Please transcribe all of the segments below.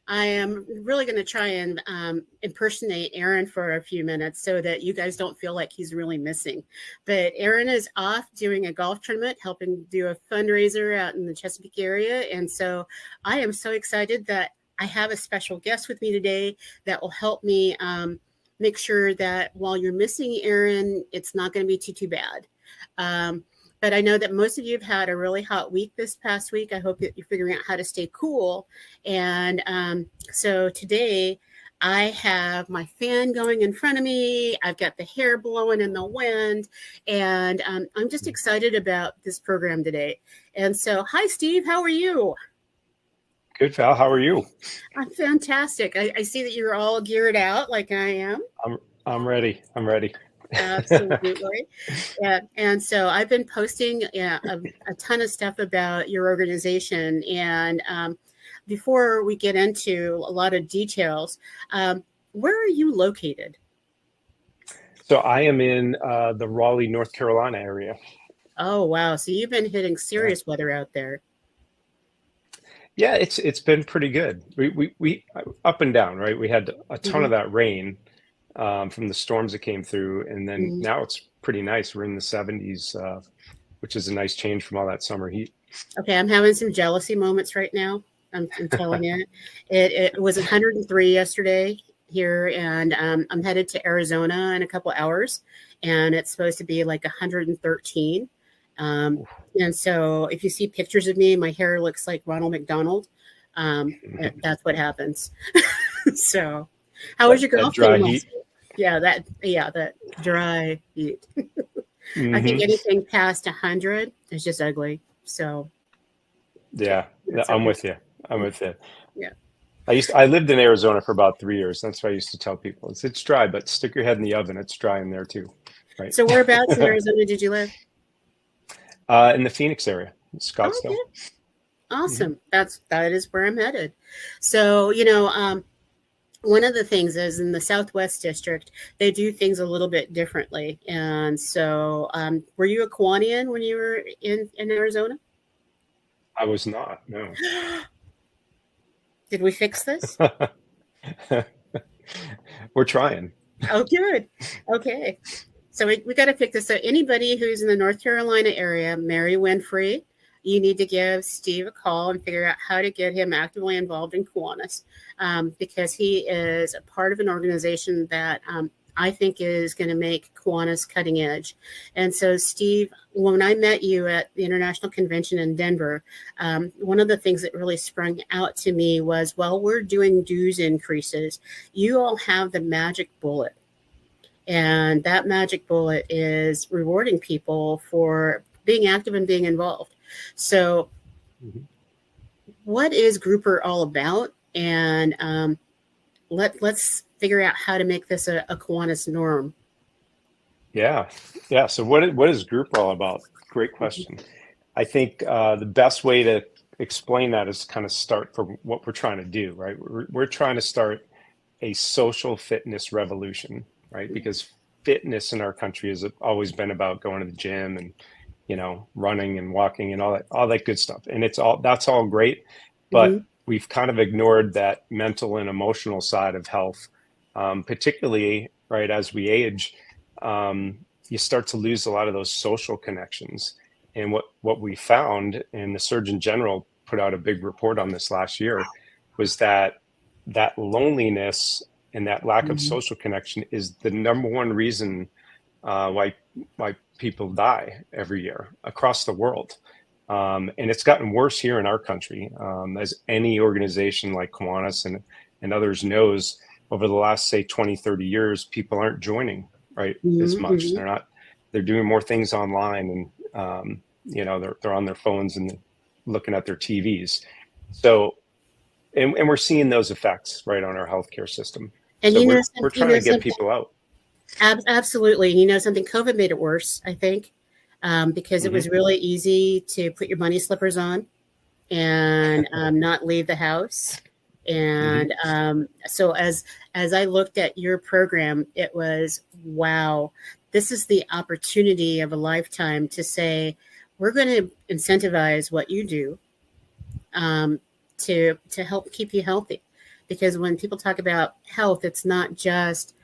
I am really going to try and impersonate Aaron for a few minutes so that you guys don't feel like he's really missing. But Aaron is off doing a golf tournament, helping do a fundraiser out in the Chesapeake area. And so I am so excited that I have a special guest with me today that will help me make sure that while you're missing Aaron, it's not going to be too bad. But I know that most of you have had a really hot week this past week. I hope that you're figuring out how to stay cool. And so today I have my fan going in front of me. I've got the hair blowing in the wind. And I'm just excited about this program today. And so, hi, Steve. How are you? Good, Val. How are you? I'm fantastic. I see that you're all geared out like I am. I'm ready. I'm ready. Absolutely. Yeah. And so I've been posting a ton of stuff about your organization. And before we get into a lot of details, where are you located? So I am in the Raleigh, North Carolina area. Oh, wow. So you've been hitting serious weather out there. Yeah, it's been pretty good. We up and down, right? We had a ton of that rain from the storms that came through, and then now it's pretty nice. We're in the 70s, which is a nice change from all that summer heat. Okay, I'm having some jealousy moments right now. I'm telling you, it was 103 yesterday here, and I'm headed to Arizona in a couple hours, and it's supposed to be like 113. And so if you see pictures of me, my hair looks like Ronald McDonald. That's what happens. So how was your golf game? Yeah, that dry heat. I think anything past 100 is just ugly. So yeah, I'm with you. I'm with you. Yeah. I lived in Arizona for about 3 years. That's what I used to tell people. It's dry, but stick your head in the oven. It's dry in there too. Right. So whereabouts in Arizona did you live? In the Phoenix area, Scottsdale. Okay. Awesome. That is where I'm headed. So, one of the things is in the Southwest District, they do things a little bit differently. And so were you a Kiwanian when you were in Arizona? I was not, no. Did we fix this? We're trying. Oh, good. Okay. So we got to fix this. So anybody who's in the North Carolina area, Mary Winfrey, you need to give Steve a call and figure out how to get him actively involved in Kiwanis, because he is a part of an organization that I think is going to make Kiwanis cutting edge. And so, Steve, when I met you at the International Convention in Denver, one of the things that really sprung out to me was, while we're doing dues increases, you all have the magic bullet. And that magic bullet is rewarding people for being active and being involved. So what is Grouper all about? And let's figure out how to make this a Kiwanis norm. Yeah. So what is Grouper all about? Great question. I think the best way to explain that is to kind of start from what we're trying to do, right? We're trying to start a social fitness revolution, right? Because fitness in our country has always been about going to the gym and, running and walking and all that good stuff. And that's all great, but we've kind of ignored that mental and emotional side of health, particularly right as we age. You start to lose a lot of those social connections. And what we found, and the Surgeon General put out a big report on this last year, was that loneliness and that lack of social connection is the number one reason why people die every year across the world. And it's gotten worse here in our country, as any organization like Kiwanis and others knows. Over the last, say, 20, 30 years, people aren't joining as much. They're doing more things online, and they're on their phones and looking at their TVs. So, and we're seeing those effects right on our healthcare system. And so we're trying to get people out. Absolutely. Something, COVID made it worse, I think, because it was really easy to put your bunny slippers on and not leave the house. And so as I looked at your program, it was, wow, this is the opportunity of a lifetime to say, we're going to incentivize what you do to help keep you healthy. because when people talk about health, it's not just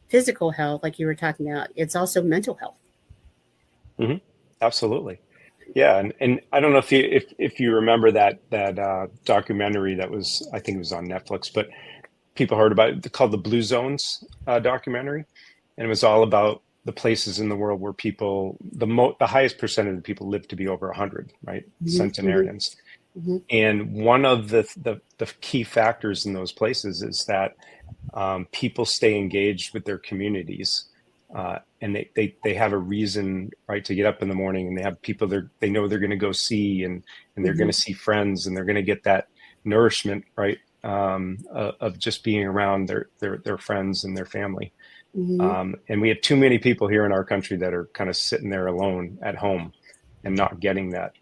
physical health, like you were talking about, it's also mental health. Hmm. Absolutely. Yeah. And I don't know if you remember that documentary that was, I think it was on Netflix, but people heard about it, called the Blue Zones documentary. And it was all about the places in the world where people, the highest percentage of people live to be over 100, right? Centenarians. And one of the key factors in those places is that people stay engaged with their communities, and they have a reason, right, to get up in the morning, and they have people they know they're going to go see, and they're going to see friends, and they're going to get that nourishment, right, of just being around their friends and their family. And we have too many people here in our country that are kind of sitting there alone at home and not getting that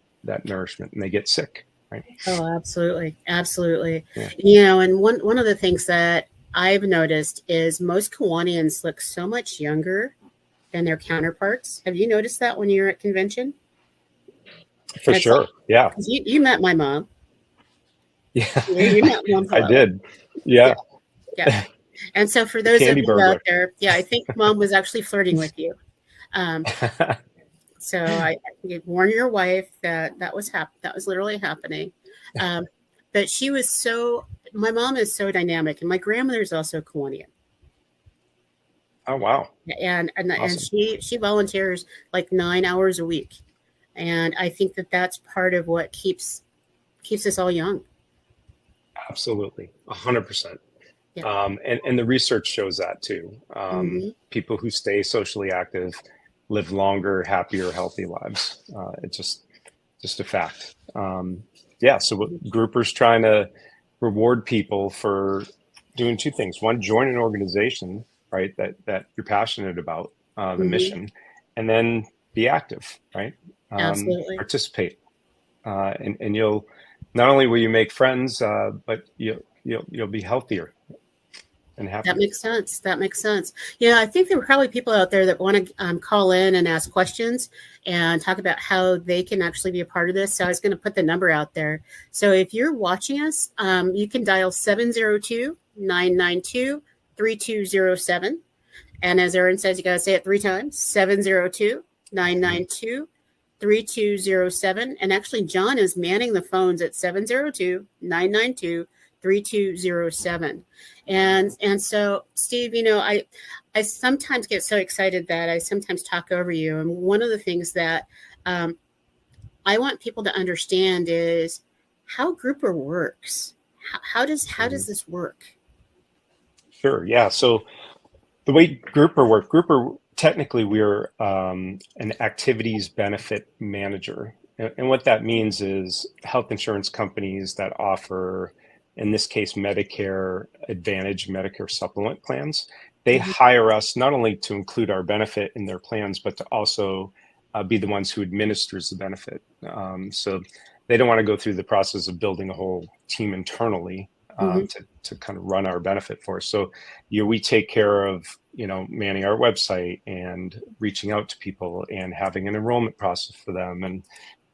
nourishment, and they get sick, right? Oh, absolutely. Absolutely. Yeah. And one of the things that I've noticed is most Kiwanians look so much younger than their counterparts. Have you noticed that when you're at convention? For sure. Like, Yeah. you met my mom. Yeah. You met Mom. I did. Yeah. Yeah. And so for those of you out there, I think Mom was actually flirting with you. So I warn your wife that was literally happening. But she was my mom is so dynamic, and my grandmother is also Kiwanian. Oh, wow. And Awesome. she volunteers like 9 hours a week. And I think that's part of what keeps us all young. Absolutely. 100%. Yeah. And the research shows that too. People who stay socially active live longer, happier, healthy lives. It's just a fact. Yeah. So what Groupers trying to reward people for doing two things. One, join an organization, right, that you're passionate about, the mission, and then be active, right? Absolutely. Participate. And you'll, not only will you make friends, but you'll be healthier and happier. That makes sense. Yeah, I think there were probably people out there that want to call in and ask questions and talk about how they can actually be a part of this. So I was going to put the number out there. So if you're watching us, you can dial 702-992-3207. And as Erin says, you got to say it 3 times, 702-992-3207. And actually, John is manning the phones at 702-992-3207. And so, Steve, I sometimes get so excited that I sometimes talk over you. And one of the things that I want people to understand is how Grouper works. How does this work? Sure. Yeah. So the way Grouper, technically we're an activities benefit manager. And what that means is health insurance companies that offer, in this case, Medicare Advantage, Medicare supplement plans, they hire us not only to include our benefit in their plans, but to also be the ones who administers the benefit. So they don't want to go through the process of building a whole team internally to kind of run our benefit for us. So we take care of manning our website and reaching out to people and having an enrollment process for them,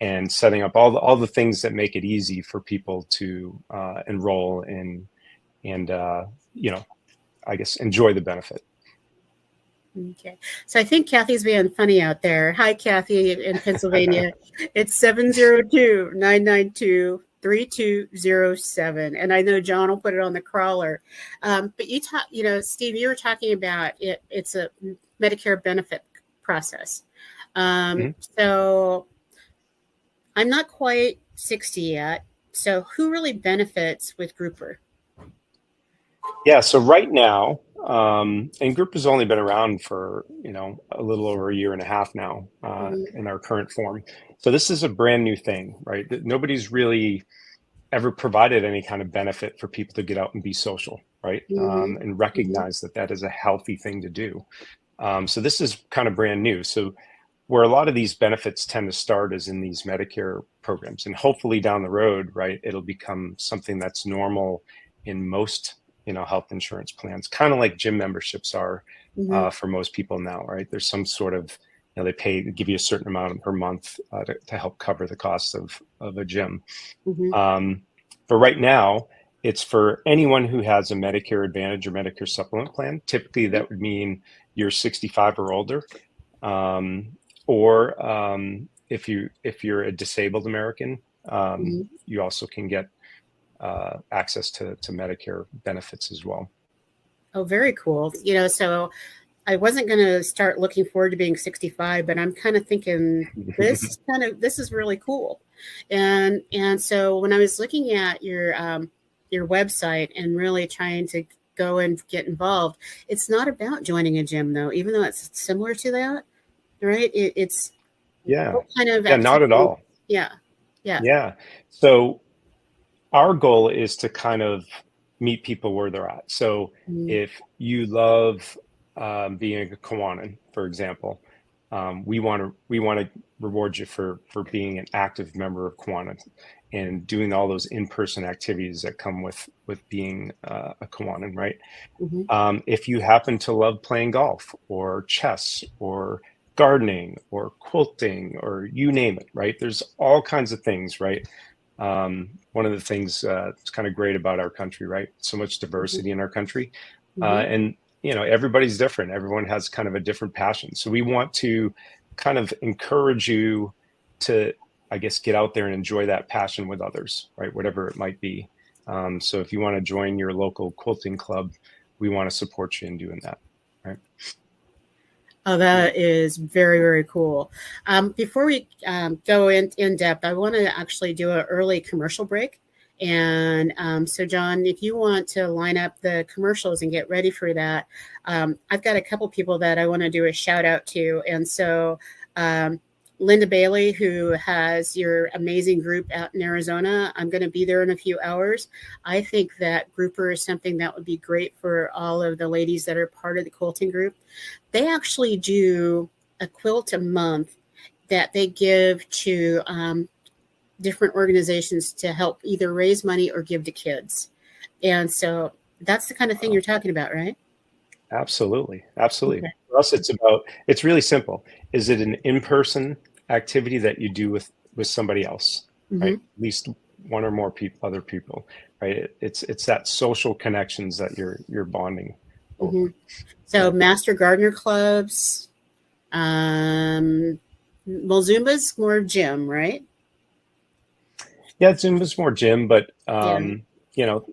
and setting up all the things that make it easy for people to enroll and I guess enjoy the benefit. Okay. So I think Kathy's being funny out there. Hi, Kathy in Pennsylvania. It's 702-992-3207. And I know John will put it on the crawler. But Steve, you were talking about it. It's a Medicare benefit process. So I'm not quite 60 yet. So who really benefits with Grouper? Yeah. So right now, and Group has only been around for, a little over a year and a half now in our current form. So this is a brand new thing, right? Nobody's really ever provided any kind of benefit for people to get out and be social, right? And recognize that is a healthy thing to do. So this is kind of brand new. So where a lot of these benefits tend to start is in these Medicare programs, and hopefully down the road, right, it'll become something that's normal in most health insurance plans, kind of like gym memberships are for most people now, right? There's some sort of, they give you a certain amount per month to help cover the cost of a gym. But right now, It's for anyone who has a Medicare Advantage or Medicare Supplement plan. Typically, that would mean you're 65 or older, or if you're a disabled American, you also can get access to Medicare benefits as well. Oh, very cool. You know, so I wasn't going to start looking forward to being 65, but I'm kind of thinking this is really cool. And so when I was looking at your website and really trying to go and get involved, it's not about joining a gym though, even though it's similar to that, right? It's what kind of activity? Not at all. Yeah. So our goal is to kind of meet people where they're at. So if you love being a Kiwanis, for example, we want to reward you for being an active member of Kiwanis and doing all those in-person activities that come with being a Kiwanis, right? If you happen to love playing golf or chess or gardening or quilting or you name it, right? There's all kinds of things, right? One of the things that's kind of great about our country, right? So much diversity in our country. And, you know, everybody's different. Everyone has kind of a different passion. So we want to kind of encourage you to, I guess, get out there and enjoy that passion with others, right? Whatever it might be. So if you want to join your local quilting club, we want to support you in doing that, right? Oh, that is very, very cool. Before we go in depth, I want to actually do an early commercial break. And so, John, if you want to line up the commercials and get ready for that, I've got a couple people that I want to do a shout out to. And so Linda Bailey, who has your amazing group out in Arizona, I'm going to be there in a few hours. I think that grouper is something that would be great for all of the ladies that are part of the quilting group. They actually do a quilt a month that they give to different organizations to help either raise money or give to kids. And so that's the kind of thing you're talking about, right? Absolutely. Absolutely. Okay. For us, it's really simple. Is it an in-person activity that you do with somebody else, right? At least one or more other people, right? It's that social connections that you're bonding over. So master gardener clubs, well, Zumba's more gym, right? Yeah, Zumba's more gym, but you know,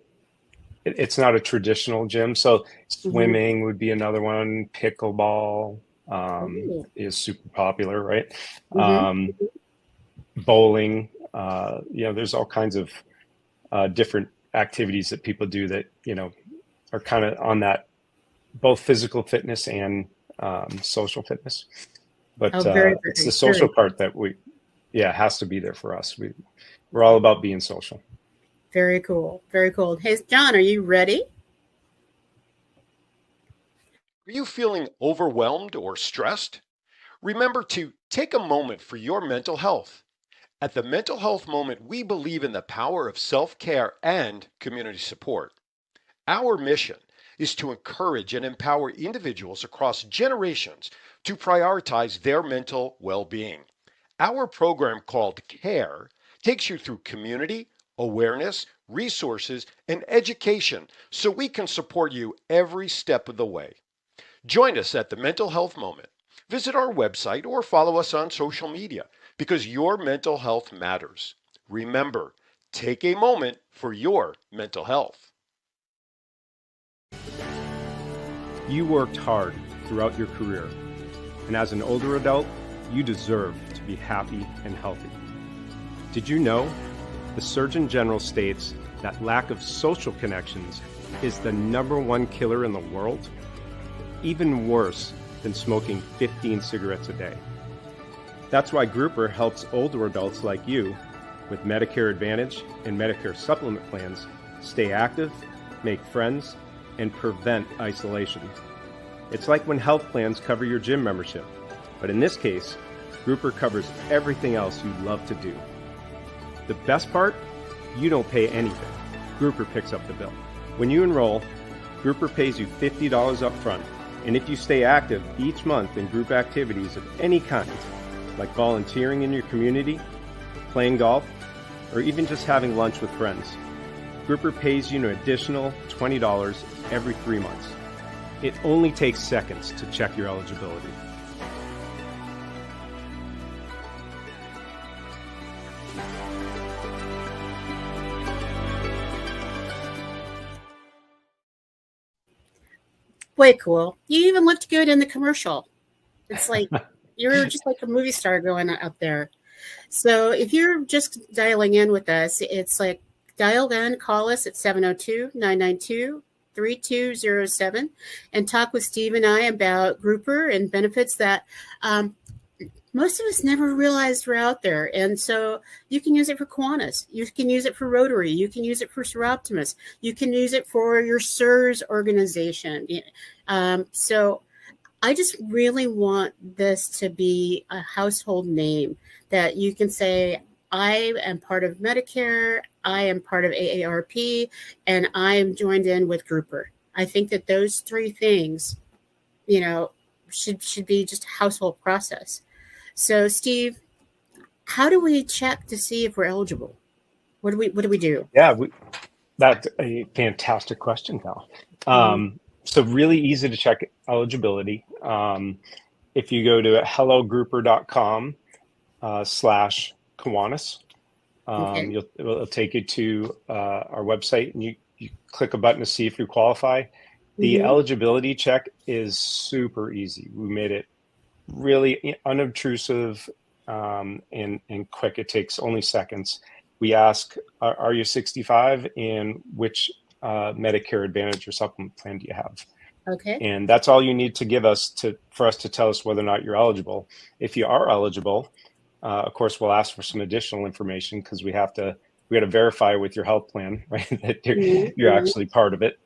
it's not a traditional gym. So swimming would be another one. Pickleball is super popular, right? Bowling. You know, there's all kinds of different activities that people do that, you know, are kind of on that both physical fitness and social fitness. But it's the social part that has to be there for us. We're all about being social. Very cool. Very cool. Hey, John, are you ready? Are you feeling overwhelmed or stressed? Remember to take a moment for your mental health. At the Mental Health Moment, we believe in the power of self-care and community support. Our mission is to encourage and empower individuals across generations to prioritize their mental well-being. Our program called CARE takes you through community, awareness, resources, and education so we can support you every step of the way. Join us at the Mental Health Moment. Visit our website or follow us on social media because your mental health matters. Remember, take a moment for your mental health. You worked hard throughout your career, and as an older adult, you deserve to be happy and healthy. Did you know the Surgeon General states that lack of social connections is the #1 killer in the world? Even worse than smoking 15 cigarettes a day. That's why Grouper helps older adults like you with Medicare Advantage and Medicare Supplement plans stay active, make friends, and prevent isolation. It's like when health plans cover your gym membership, but in this case, Grouper covers everything else you'd love to do. The best part? You don't pay anything. Grouper picks up the bill. When you enroll, Grouper pays you $50 up front, and if you stay active each month in group activities of any kind, like volunteering in your community, playing golf, or even just having lunch with friends, Grouper pays you an additional $20 every 3 months. It only takes seconds to check your eligibility. Way cool. You even looked good in the commercial. It's like you're just like a movie star going up there. So if you're just dialing in with us, it's like dial in, call us at 702-992-3207 and talk with Steve and I about Grouper and benefits that most of us never realized were out there. And so you can use it for Kiwanis. You can use it for Rotary. You can use it for Seroptimus. You can use it for your SIRS organization. So I just really want this to be a household name that you can say, I am part of Medicare, I am part of AARP, and I am joined in with Grouper. I think that those three things, should be just a household process. So, Steve, how do we check to see if we're eligible? What do we do? Yeah, that's a fantastic question, Val. So really easy to check eligibility. If you go to hellogrouper.com /Kiwanis, it'll take you to our website, and you click a button to see if you qualify. The eligibility check is super easy. We made it really unobtrusive and quick. It takes only seconds. We ask, are you 65 and which Medicare Advantage or supplement plan do you have? Okay. And that's all you need to give us for us to tell us whether or not you're eligible. If you are eligible, of course, we'll ask for some additional information because we got to verify with your health plan, right, that you're actually part of it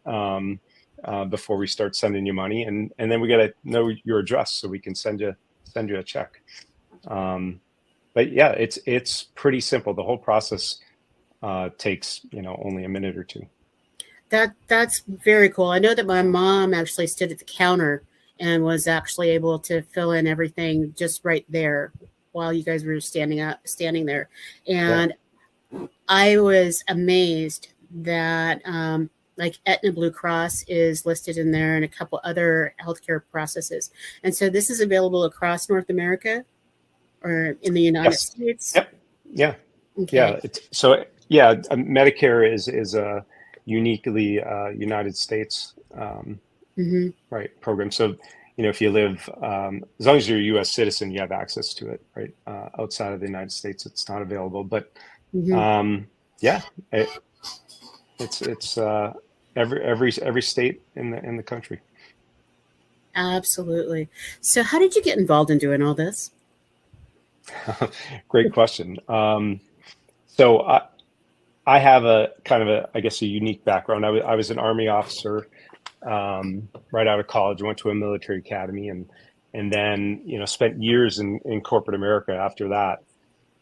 before we start sending you money, and then we got to know your address so we can send you a check. But yeah, it's pretty simple. The whole process takes only a minute or two. That's very cool. I know that my mom actually stood at the counter and was actually able to fill in everything just right there while you guys were standing there. And I was amazed that like Aetna Blue Cross is listed in there and a couple other healthcare processes. And so this is available across North America or in the United States? Yep. Yeah. Okay. Yeah. Medicare is a uniquely United States right program. So if you live as long as you're a U.S. citizen, you have access to it, right? Outside of the United States, it's not available. But it's every state in the country. Absolutely. So how did you get involved in doing all this? Great question. So I have a kind of a unique background. I was an Army officer right out of college. I went to a military academy and then spent years in corporate America after that.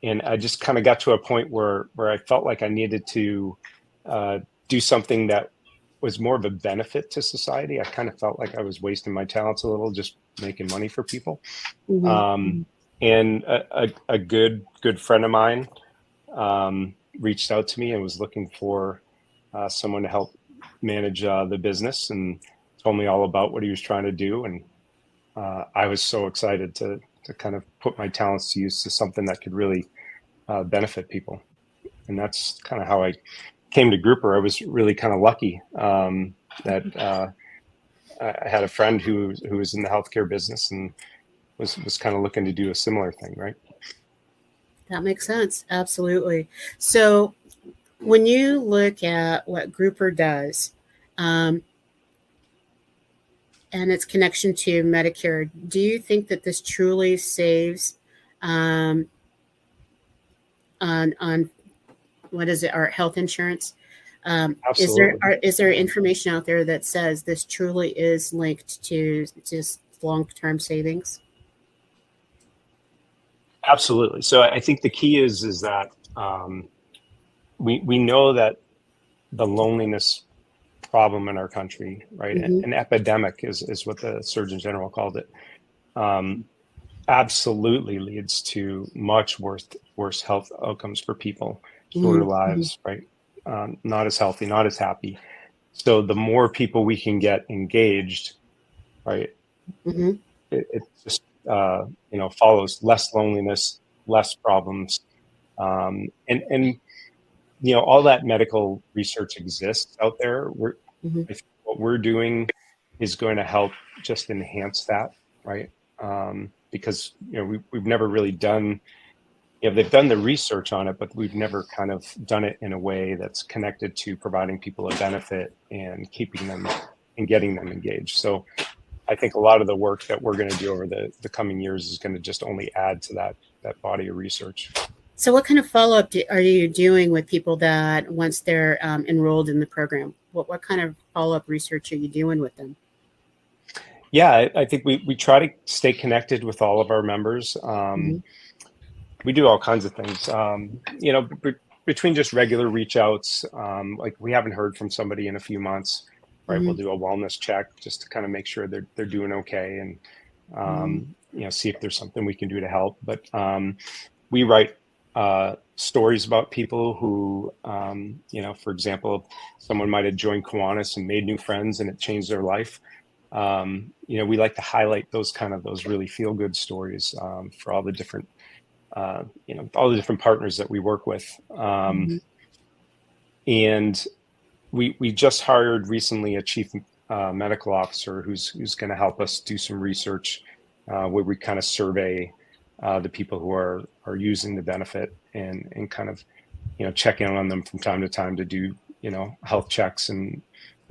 And I just kind of got to a point where I felt like I needed to do something that was more of a benefit to society. I kind of felt like I was wasting my talents a little, just making money for people. And a good friend of mine reached out to me and was looking for someone to help manage the business, and told me all about what he was trying to do. And I was so excited to kind of put my talents to use to something that could really benefit people. And that's kind of how I came to Grouper. I was really kind of lucky that I had a friend who was in the healthcare business and was kind of looking to do a similar thing, right? That makes sense. Absolutely. So when you look at what Grouper does and its connection to Medicare, do you think that this truly saves on what is it, our health insurance? Absolutely. Is there information out there that says this truly is linked to just long-term savings? Absolutely. So I think the key is that we know that the loneliness problem in our country, right, an epidemic is what the Surgeon General called it, absolutely leads to much worse health outcomes for people, shorter lives, right, not as healthy, not as happy. So the more people we can get engaged, right, Mm-hmm. it just follows less loneliness, less problems, and all that medical research exists out there. Mm-hmm. I think what we're doing is going to help just enhance that, right? Because we've never really done. They've done the research on it, but we've never kind of done it in a way that's connected to providing people a benefit and keeping them and getting them engaged. So I think a lot of the work that we're going to do over the coming years is going to just only add to that body of research. So what kind of follow-up are you doing with people that once they're enrolled in the program? What kind of follow-up research are you doing with them? Yeah, I think we try to stay connected with all of our members. Mm-hmm. We do all kinds of things, between just regular reach outs. Like we haven't heard from somebody in a few months, right? Mm-hmm. We'll do a wellness check just to kind of make sure they're doing okay and, see if there's something we can do to help. But we write stories about people who, for example, someone might have joined Kiwanis and made new friends and it changed their life. We like to highlight those really feel good stories for all the different all the different partners that we work with. And we just hired recently a chief medical officer who's going to help us do some research where we kind of survey the people who are using the benefit and kind of, check in on them from time to time to do, health checks and,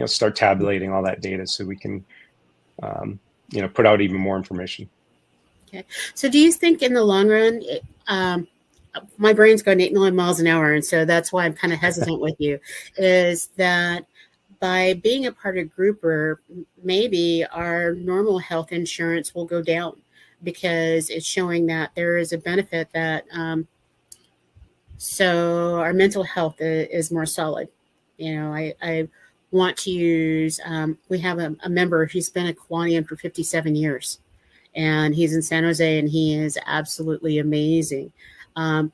start tabulating all that data so we can, put out even more information. Okay. So do you think in the long run, my brain's going 8 million miles an hour, and so that's why I'm kind of hesitant with you, is that by being a part of Grouper, maybe our normal health insurance will go down because it's showing that there is a benefit that so our mental health is more solid. I want to use, we have a member who's been a Kiwanian for 57 years. And he's in San Jose, and he is absolutely amazing. I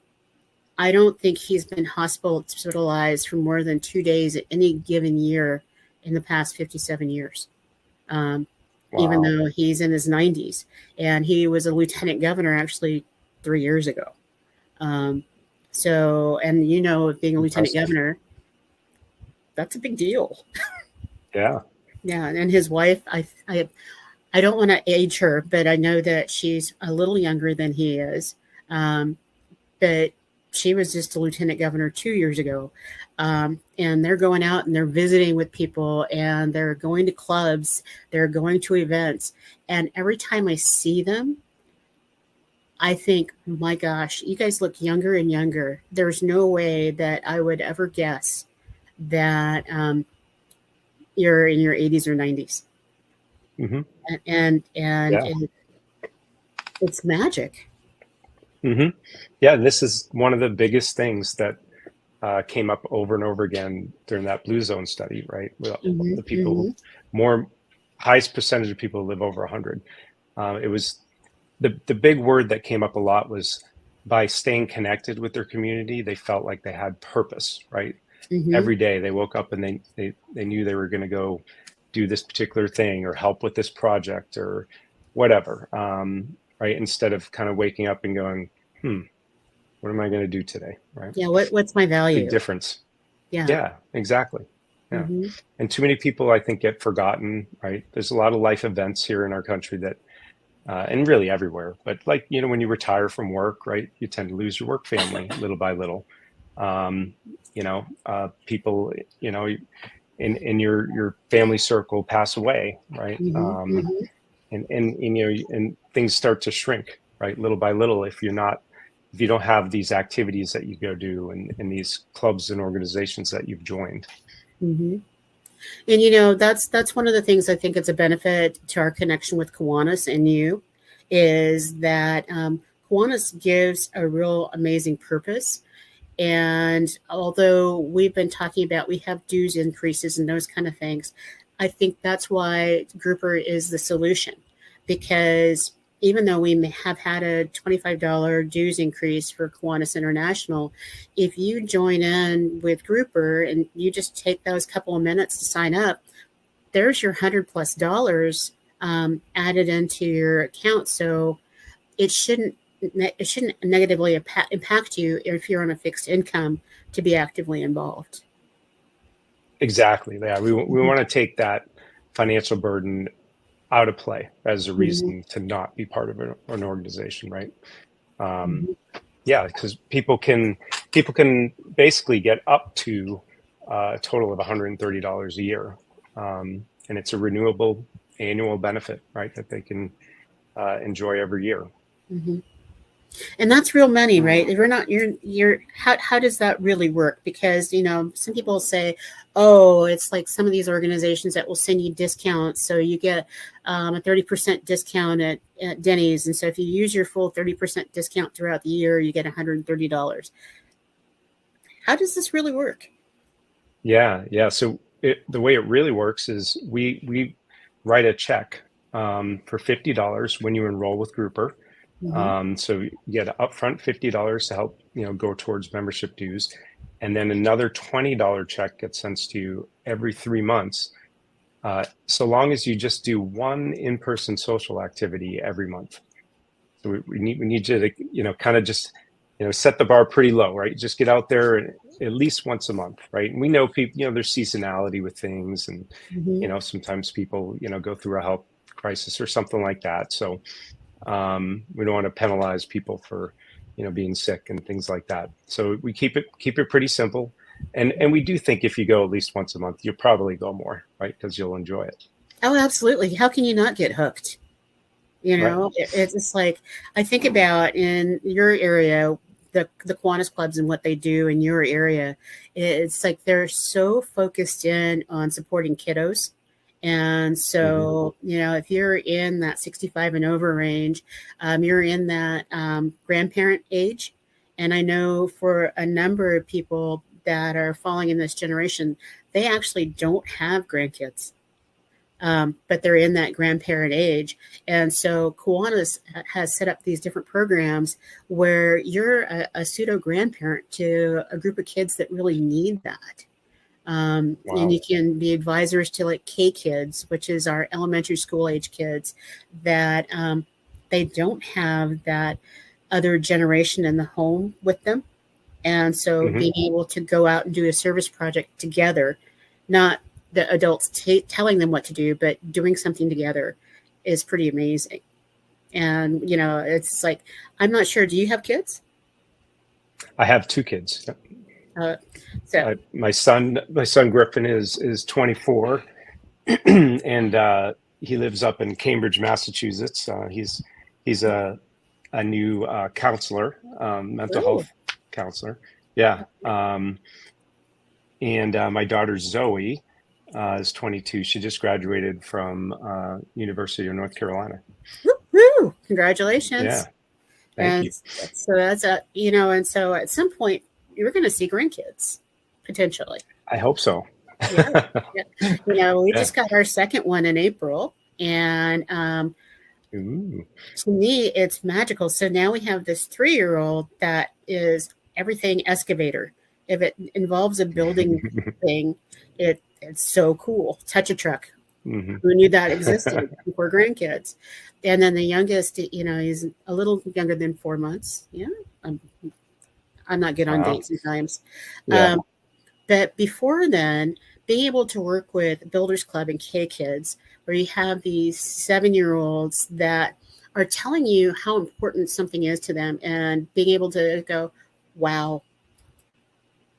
don't think he's been hospitalized for more than 2 days at any given year in the past 57 years, Wow. even though he's in his 90s. And he was a lieutenant governor actually 3 years ago. Being a lieutenant governor, that's a big deal. Yeah. Yeah, and his wife, I don't want to age her, but I know that she's a little younger than he is. But she was just a lieutenant governor 2 years ago. And they're going out and they're visiting with people and they're going to clubs. They're going to events. And every time I see them, I think, my gosh, you guys look younger and younger. There's no way that I would ever guess that you're in your 80s or 90s. Mm-hmm. And it's magic. Mm-hmm. Yeah, this is one of the biggest things that came up over and over again during that Blue Zone study, right? The people, highest percentage of people live over 100. It was the big word that came up a lot was by staying connected with their community, they felt like they had purpose, right? Mm-hmm. Every day they woke up and they knew they were going to go do this particular thing or help with this project or whatever, right? Instead of kind of waking up and going, what am I going to do today, right? Yeah, what's my value? Big difference. Yeah, exactly. Yeah. Mm-hmm. And too many people, I think, get forgotten, right? There's a lot of life events here in our country that, and really everywhere, but like, when you retire from work, right, you tend to lose your work family little by little. People, in your family circle pass away, right? And things start to shrink, right, little by little if you don't have these activities that you go do and these clubs and organizations that you've joined. Mm-hmm. And that's one of the things I think it's a benefit to our connection with Kiwanis and you is that Kiwanis gives a real amazing purpose. And although we've been talking about we have dues increases and those kind of things, I think that's why Grouper is the solution. Because even though we may have had a $25 dues increase for Kiwanis International, if you join in with Grouper and you just take those couple of minutes to sign up, there's your $100+ added into your account. So it shouldn't negatively impact you if you're on a fixed income to be actively involved. Exactly. Yeah, we want to take that financial burden out of play as a reason to not be part of an organization, right? Yeah, because people can basically get up to a total of $130 a year, and it's a renewable annual benefit, right? That they can enjoy every year. And that's real money, right? If we're not, how does that really work? Because, some people say, oh, it's like some of these organizations that will send you discounts. So you get a 30% discount at Denny's. And so if you use your full 30% discount throughout the year, you get $130. How does this really work? Yeah. So the way it really works is we write a check for $50 when you enroll with Grouper. So you get an upfront $50 to help, go towards membership dues. And then another $20 check gets sent to you every 3 months. So long as you just do one in-person social activity every month. So we need you to, kind of just, set the bar pretty low, right? Just get out there at least once a month, right? And we know people, there's seasonality with things, and, sometimes people, go through a health crisis or something like that. So we don't want to penalize people for, being sick and things like that. So we keep it pretty simple. And we do think if you go at least once a month, you'll probably go more, right? Because you'll enjoy it. Oh, absolutely. How can you not get hooked? Right. It's like, I think about in your area, the Kiwanis clubs and what they do in your area. It's like they're so focused in on supporting kiddos. And so, if you're in that 65 and over range, you're in that grandparent age. And I know for a number of people that are falling in this generation, they actually don't have grandkids, but they're in that grandparent age. And so Kiwanis has set up these different programs where you're a pseudo grandparent to a group of kids that really need that. Wow. And you can be advisors to like K kids, which is our elementary school age kids that they don't have that other generation in the home with them. And so being able to go out and do a service project together, not the adults telling them what to do, but doing something together is pretty amazing. And, it's like, I'm not sure. Do you have kids? I have 2 kids. So my son Griffin is 24, and he lives up in Cambridge, Massachusetts. He's a new counselor, mental health counselor. Yeah. And my daughter Zoe is 22. She just graduated from University of North Carolina. Woo! Congratulations. Yeah. Thank you. So that's and so at some point you're going to see grandkids potentially. I hope so. Yeah. We just got our second one in April, and to me it's magical. So now we have this 3-year-old that is everything excavator. If it involves a building thing, it's so cool. Touch a truck. Who knew that existed before grandkids? And then the youngest, he's a little younger than 4 months. Yeah. I'm not good on dates and times. Yeah. But before then, being able to work with Builders Club and K Kids, where you have these 7-year-olds that are telling you how important something is to them, and being able to go, wow,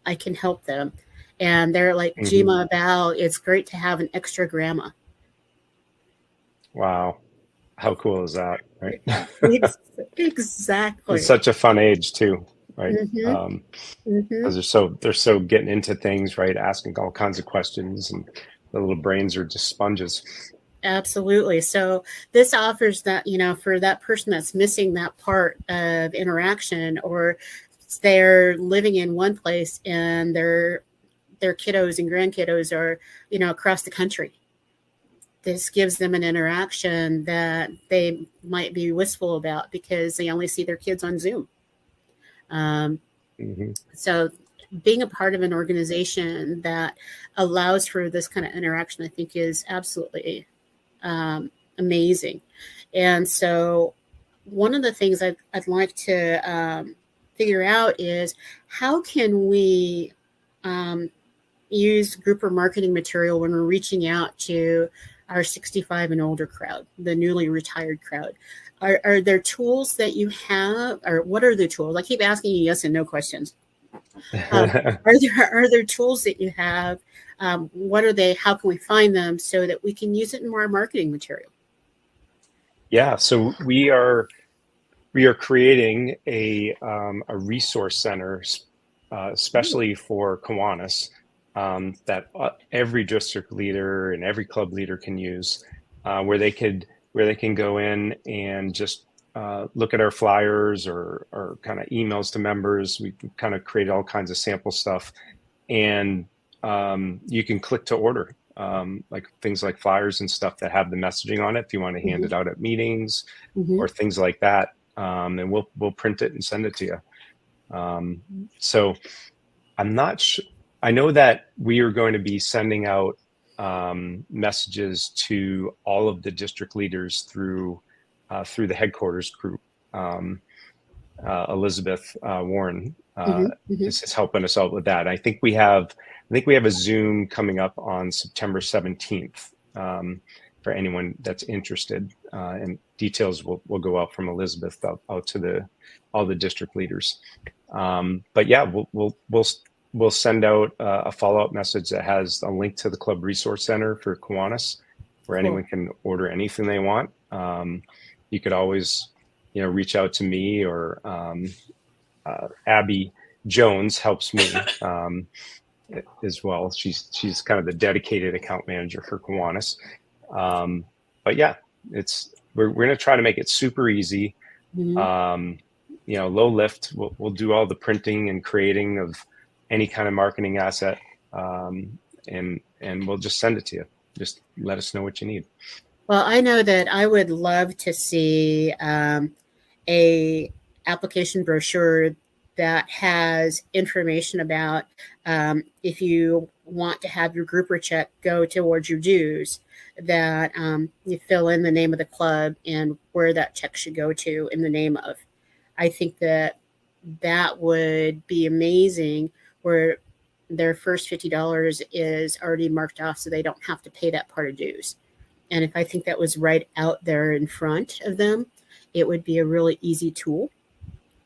I can help them. And they're like, Gima, Val, it's great to have an extra grandma. Wow. How cool is that? Right. Exactly. It's such a fun age too. Right. Because they're so getting into things, right? Asking all kinds of questions, and the little brains are just sponges. Absolutely. So this offers that, for that person that's missing that part of interaction, or they're living in one place and their kiddos and grandkiddos are, across the country. this gives them an interaction that they might be wistful about because they only see their kids on Zoom. So being a part of an organization that allows for this kind of interaction, I think, is absolutely amazing. And so one of the things I'd like to figure out is how can we use grouper marketing material when we're reaching out to our 65 and older crowd, the newly retired crowd. Are there tools that you have, or what are the tools? I keep asking you yes and no questions. Are there tools that you have? What are they? How can we find them so that we can use it in our marketing material? Yeah, so we are creating a resource center, especially for Kiwanis, that every district leader and every club leader can use, where they can go in and just look at our flyers or kind of emails to members. We kind of create all kinds of sample stuff, and you can click to order, like things like flyers and stuff that have the messaging on it if you want to hand it out at meetings or things like that, and we'll print it and send it to you. So I'm not sure. I know that we are going to be sending out messages to all of the district leaders through the headquarters group. Elizabeth Warren is helping us out with that. I think we have a Zoom coming up on September 17th for anyone that's interested, and details will go out from Elizabeth out to all the district leaders. But yeah, we'll send out a follow-up message that has a link to the Club Resource Center for Kiwanis, where anyone can order anything they want. You could always, reach out to me, or Abby Jones helps me as well. She's kind of the dedicated account manager for Kiwanis. But yeah, we're going to try to make it super easy. Low lift. We'll do all the printing and creating of any kind of marketing asset, and we'll just send it to you. Just let us know what you need. Well, I know that I would love to see a application brochure that has information about if you want to have your grouper check go towards your dues, that you fill in the name of the club and where that check should go to in the name of. I think that would be amazing, where their first $50 is already marked off so they don't have to pay that part of dues. And if I think that was right out there in front of them, it would be a really easy tool.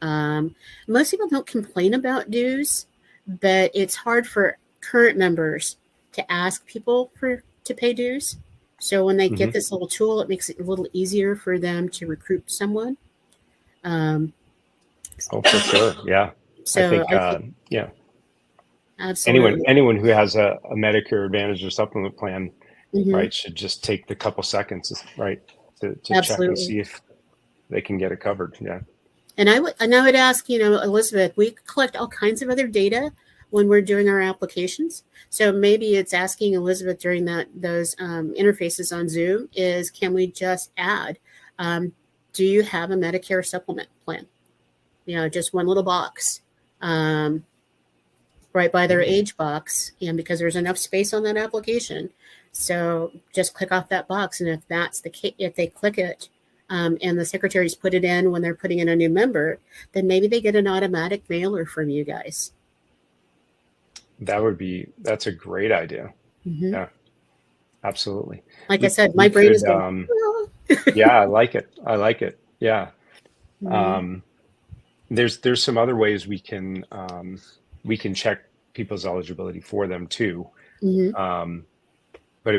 Most people don't complain about dues, but it's hard for current members to ask people to pay dues. So when they get this little tool, it makes it a little easier for them to recruit someone. Oh, for sure. Yeah. So I think yeah. Absolutely. Anyone who has a Medicare Advantage or supplement plan, right, should just take the couple seconds, right, to check and see if they can get it covered. Yeah. And I would ask, Elizabeth, we collect all kinds of other data when we're doing our applications. So maybe it's asking Elizabeth during those interfaces on Zoom is, can we just add, do you have a Medicare supplement plan? Just one little box, right by their age box, and because there's enough space on that application. So just click off that box, and if that's the case, if they click it, and the secretaries put it in when they're putting in a new member, then maybe they get an automatic mailer from you guys. That's a great idea. Yeah, absolutely. Like I said, my brain is going. Yeah, I like it. Yeah. There's some other ways we can check people's eligibility for them too. But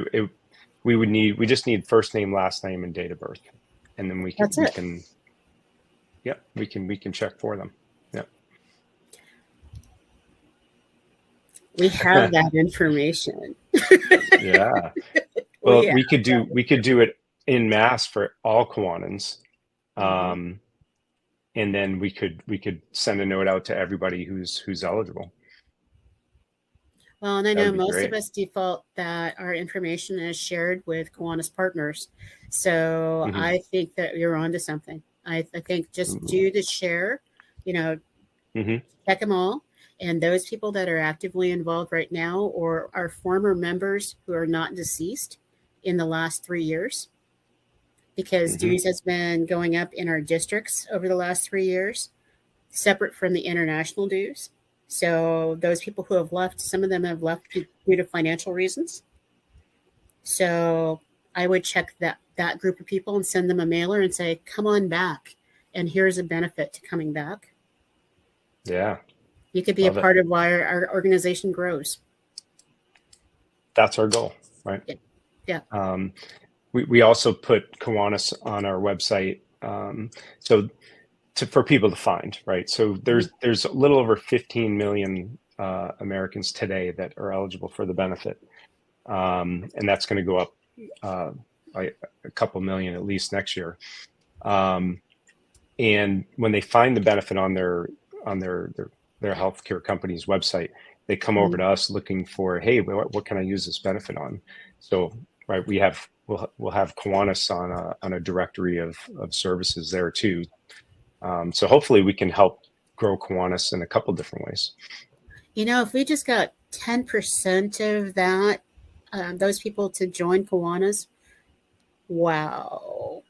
we just need first name, last name, and date of birth, and then we can check for them. Yeah. We have that information. Yeah. Well, we could do it en masse for all Kiwanins. And then we could send a note out to everybody who's eligible. Well, and I That know would be most of great. us default that our information is shared with Kiwanis partners. So Hmm. I think that you're onto something. I think just do the share, you know, Hmm. check them all. And those people that are actively involved right now or are former members who are not deceased in the last 3 years, because Hmm. dues has been going up in our districts over the last 3 years, separate from the international dues. So those people who have left, some of them have left due to financial reasons. So I would check that group of people and send them a mailer and say, "Come on back, and here's a benefit to coming back. Yeah, You could be a love it. part of why our organization grows." That's our goal, right? Yeah. Yeah. We also put Kiwanis on our website, so for people to find, right? So there's a little over 15 million Americans today that are eligible for the benefit, and that's going to go up by a couple million at least next year. And when they find the benefit on their healthcare company's website, they come over to us looking for, hey, what can I use this benefit on? So right, we'll have Kiwanis on a directory of services there too. So hopefully we can help grow Kiwanis in a couple different ways. If we just got 10% of that, those people to join Kiwanis, wow.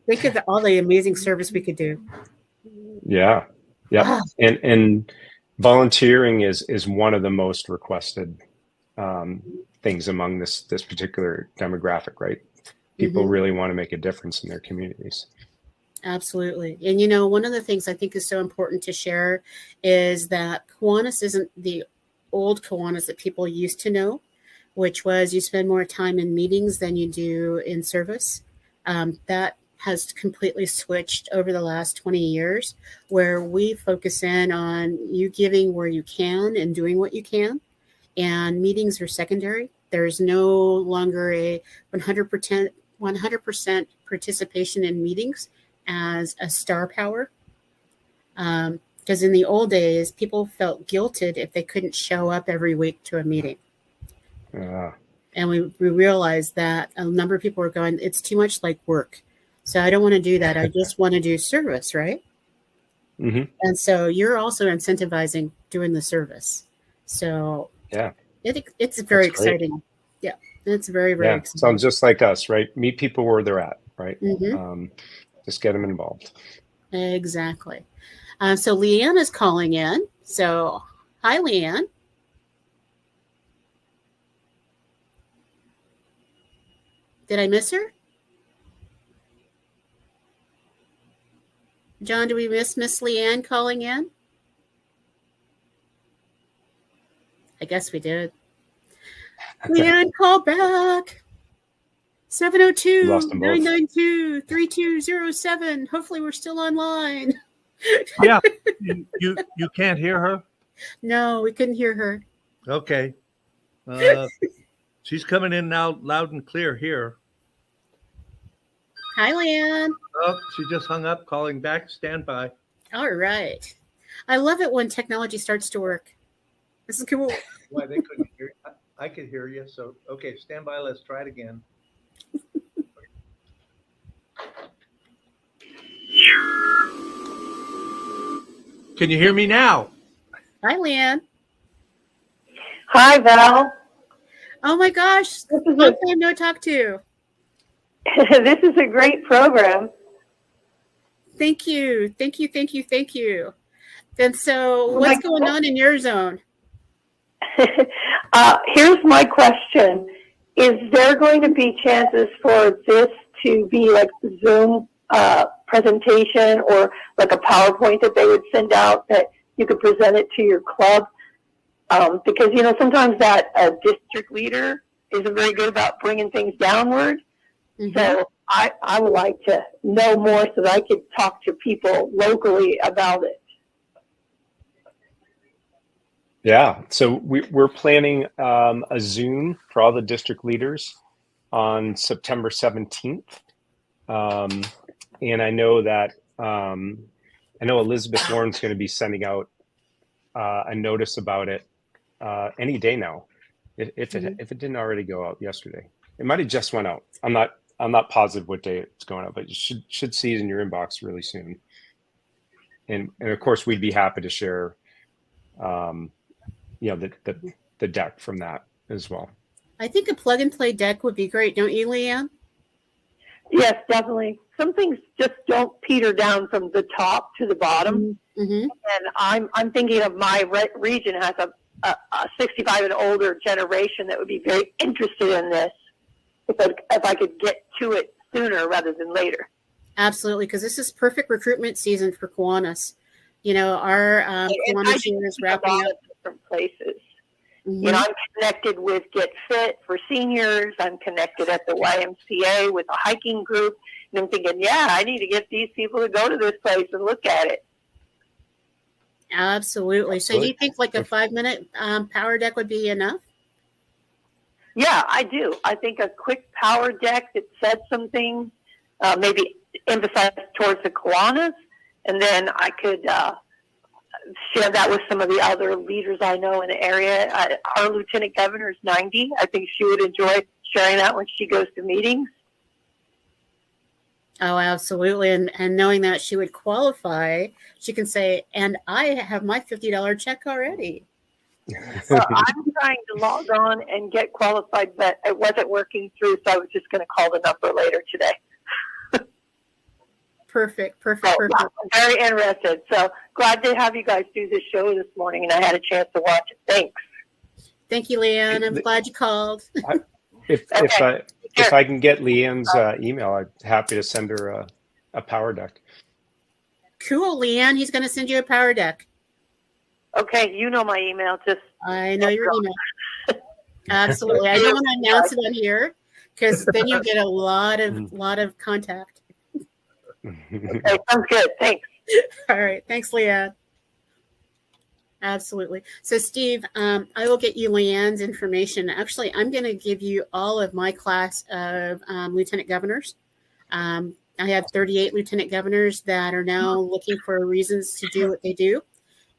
Think of all the amazing service we could do. Yeah. Ah, And volunteering is one of the most requested things among this particular demographic, right? People really want to make a difference in their communities. absolutely. And one of the things I think is so important to share is that Kiwanis isn't the old Kiwanis that people used to know, which was you spend more time in meetings than you do in service. That has completely switched over the last 20 years, where we focus in on you giving where you can and doing what you can. And meetings are secondary. There's no longer a 100% participation in meetings as a star power. Because in the old days, people felt guilted if they couldn't show up every week to a meeting. And we realized that a number of people were going, it's too much like work. So I don't want to do that. I just want to do service, right? Mm-hmm. And so you're also incentivizing doing the service. So yeah, it's very That's great. exciting. Yeah, it's very, very exciting. Sounds just like us, right? Meet people where they're at, right? Mm-hmm. Just get them involved. Exactly. So Leanne is calling in. So hi, Leanne. Did I miss her? John, do we miss Miss Leanne calling in? I guess we did. Leanne, call back. 702-992-3207. Hopefully we're still online. Yeah. You can't hear her? No, we couldn't hear her. Okay. She's coming in now loud and clear here. Hi, Leanne. Oh, she just hung up, calling back. Stand by. All right. I love it when technology starts to work. This is cool. Why they couldn't hear? I could hear you. So, okay, stand by. Let's try it again. Can you hear me now? Hi, Leanne. Hi, Val. Oh my gosh. This is Long time no talk to. this is a great program. Thank you. Thank you. Thank you. Thank you. And so what's going on in your zone? Here's my question. Is there going to be chances for this to be like Zoom presentation or like a PowerPoint that they would send out that you could present it to your club? Because, sometimes that district leader isn't very good about bringing things downward. Mm-hmm. So I would like to know more so that I could talk to people locally about it. Yeah, so we're planning a Zoom for all the district leaders on September 17th. And I know that Elizabeth Warren's going to be sending out a notice about it any day now. If it didn't already go out yesterday, it might have just went out. I'm not positive what day it's going out, but you should see it in your inbox really soon. And of course, we'd be happy to share, the deck from that as well. I think a plug and play deck would be great, don't you, Leanne? Yes, definitely. Some things just don't peter down from the top to the bottom. Mm-hmm. And I'm thinking of my region has a 65 and older generation that would be very interested in this if I could get to it sooner rather than later. Absolutely, because this is perfect recruitment season for Kiwanis. You know, our Kiwanis year is wrapping up. Different places. Mm-hmm. You know, I'm connected with Get Fit for seniors. I'm connected at the YMCA with a hiking group. And I'm thinking, yeah, I need to get these people to go to this place and look at it. Absolutely. So do you think like a 5-minute power deck would be enough? Yeah, I do. I think a quick power deck that said something, maybe emphasize towards the Kiwanis, and then I could share that with some of the other leaders I know in the area. Our lieutenant governor is 90. I think she would enjoy sharing that when she goes to meetings. Oh, absolutely. And knowing that she would qualify, she can say, and I have my $50 check already. Well, I'm trying to log on and get qualified, but it wasn't working through, so I was just going to call the number later today. Perfect. So, I'm very interested. So glad to have you guys do this show this morning, and I had a chance to watch it. Thanks. Thank you, Leanne. I'm glad you called. If I can get Leanne's email, I'm happy to send her a power deck. Cool, Leanne. He's going to send you a power deck. Okay, you know my email. Just I know your email. Absolutely. I don't want to announce it on here because then you get a lot of contact. Okay, sounds good. Thanks. All right. Thanks, Leanne. Absolutely. So, Steve, I will get you Leanne's information. Actually, I'm going to give you all of my class of lieutenant governors. I have 38 lieutenant governors that are now looking for reasons to do what they do.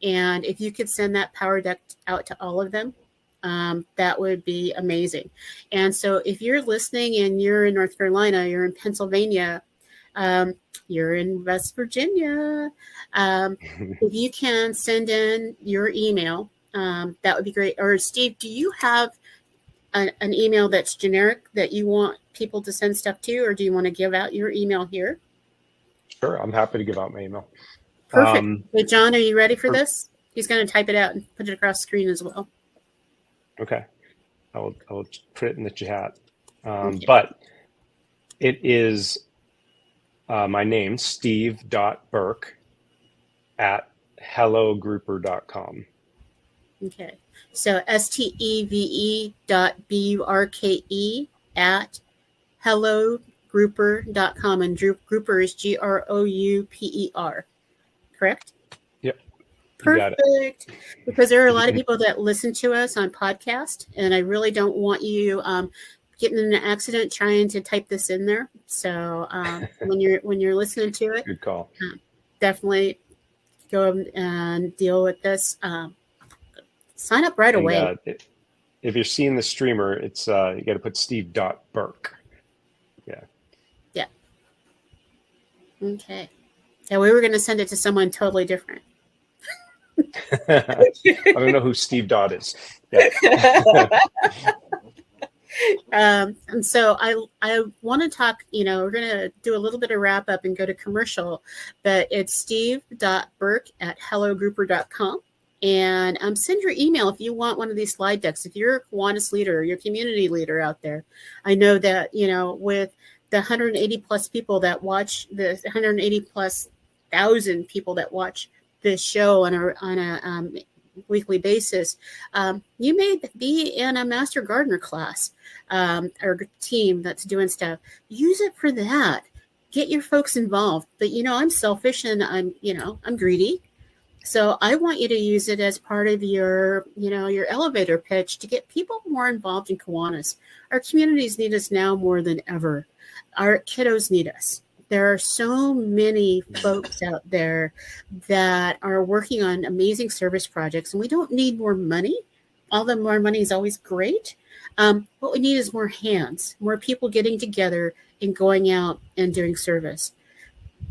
And if you could send that power deck out to all of them, that would be amazing. And so if you're listening and you're in North Carolina, you're in Pennsylvania, you're in West Virginia, if you can send in your email, that would be great. Or Steve, do you have an email that's generic that you want people to send stuff to, or do you want to give out your email here? Sure, I'm happy to give out my email. Perfect. Hey, John, are you ready for this? He's going to type it out and put it across the screen as well. Okay. I will put it in the chat. But it is my name, steve.burke at hellogrouper.com. Okay. So steve.burke at hellogrouper.com. And grouper is GROUPER. Correct? Yep. Perfect. Because there are a lot of people that listen to us on podcast, and I really don't want you getting in an accident trying to type this in there. So when you're listening to it, good call. Definitely go and deal with this. Sign up right away. If you're seeing the streamer, it's you got to put steve.burke. Yeah. Yeah. Okay. Yeah, we were going to send it to someone totally different. I don't know who Steve Dodd is. Yeah. And so I want to talk, we're going to do a little bit of wrap up and go to commercial, but it's steve.burke at hellogrouper.com. And send your email if you want one of these slide decks. If you're a Kiwanis leader, your community leader out there, I know that, with the 180 plus people that watch the 180 plus thousand people that watch this show on a weekly basis, you may be in a master gardener class or team that's doing stuff. Use it for that. Get your folks involved. But I'm selfish and I'm greedy. So I want you to use it as part of your elevator pitch to get people more involved in Kiwanis. Our communities need us now more than ever. Our kiddos need us. There are so many folks out there that are working on amazing service projects, and we don't need more money, all the more money is always great. What we need is more hands, more people getting together and going out and doing service.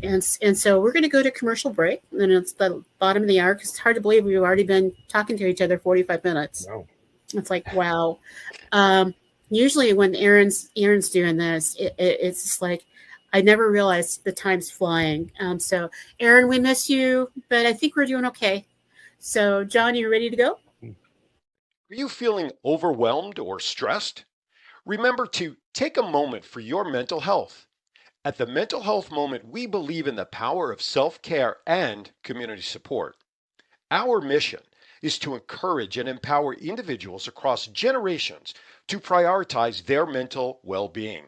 And so we're going to go to commercial break, and it's the bottom of the hour because it's hard to believe we've already been talking to each other 45 minutes. Wow. It's like, wow. Usually when Aaron's doing this, it's just like, I never realized the time's flying. So Aaron, we miss you, but I think we're doing okay. So John, you ready to go? Are you feeling overwhelmed or stressed? Remember to take a moment for your mental health. At the Mental Health Moment, we believe in the power of self-care and community support. Our mission is to encourage and empower individuals across generations to prioritize their mental well-being.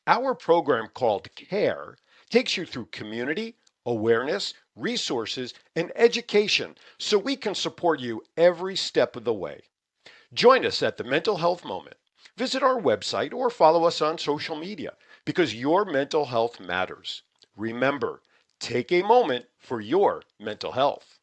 Our program called CARE takes you through community, awareness, resources, and education so we can support you every step of the way. Join us at the Mental Health Moment. Visit our website or follow us on social media because your mental health matters. Remember, take a moment for your mental health.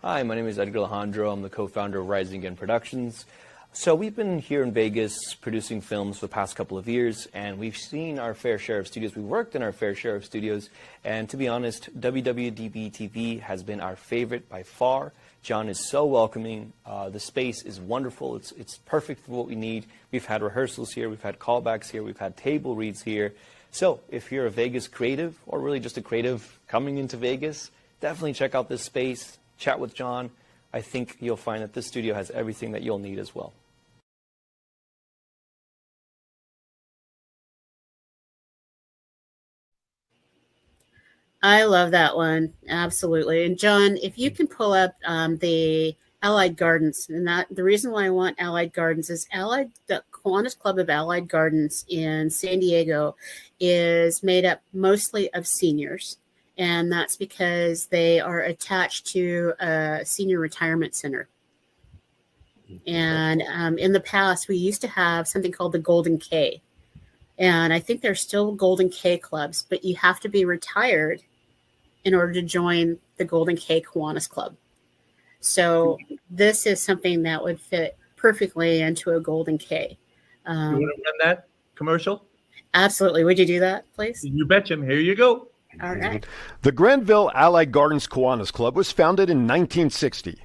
Hi, my name is Edgar Alejandro. I'm the co-founder of Rising Again Productions. So we've been here in Vegas producing films for the past couple of years, and we've seen our fair share of studios. We've worked in our fair share of studios, and to be honest, WWDBTV has been our favorite by far. John is so welcoming. The space is wonderful. It's perfect for what we need. We've had rehearsals here. We've had callbacks here. We've had table reads here. So if you're a Vegas creative or really just a creative coming into Vegas, definitely check out this space. Chat with John. I think you'll find that this studio has everything that you'll need as well. I love that one. Absolutely. And John, if you can pull up the Allied Gardens, and that the reason why I want Allied Gardens is the Kiwanis Club of Allied Gardens in San Diego is made up mostly of seniors. And that's because they are attached to a senior retirement center. And in the past, we used to have something called the Golden K. And I think there's still Golden K clubs, but you have to be retired in order to join the Golden K Kiwanis Club. So this is something that would fit perfectly into a Golden K. You want to run that commercial? Absolutely. Would you do that, please? You betcha. Here you go. All right. The Granville Allied Gardens Kiwanis Club was founded in 1960.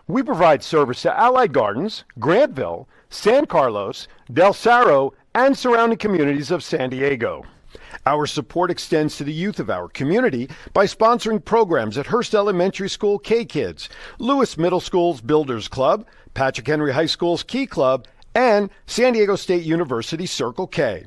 We provide service to Allied Gardens, Grantville, San Carlos, Del Cerro, and surrounding communities of San Diego. Our support extends to the youth of our community by sponsoring programs at Hearst Elementary School K-Kids, Lewis Middle School's Builders Club, Patrick Henry High School's Key Club, and San Diego State University Circle K.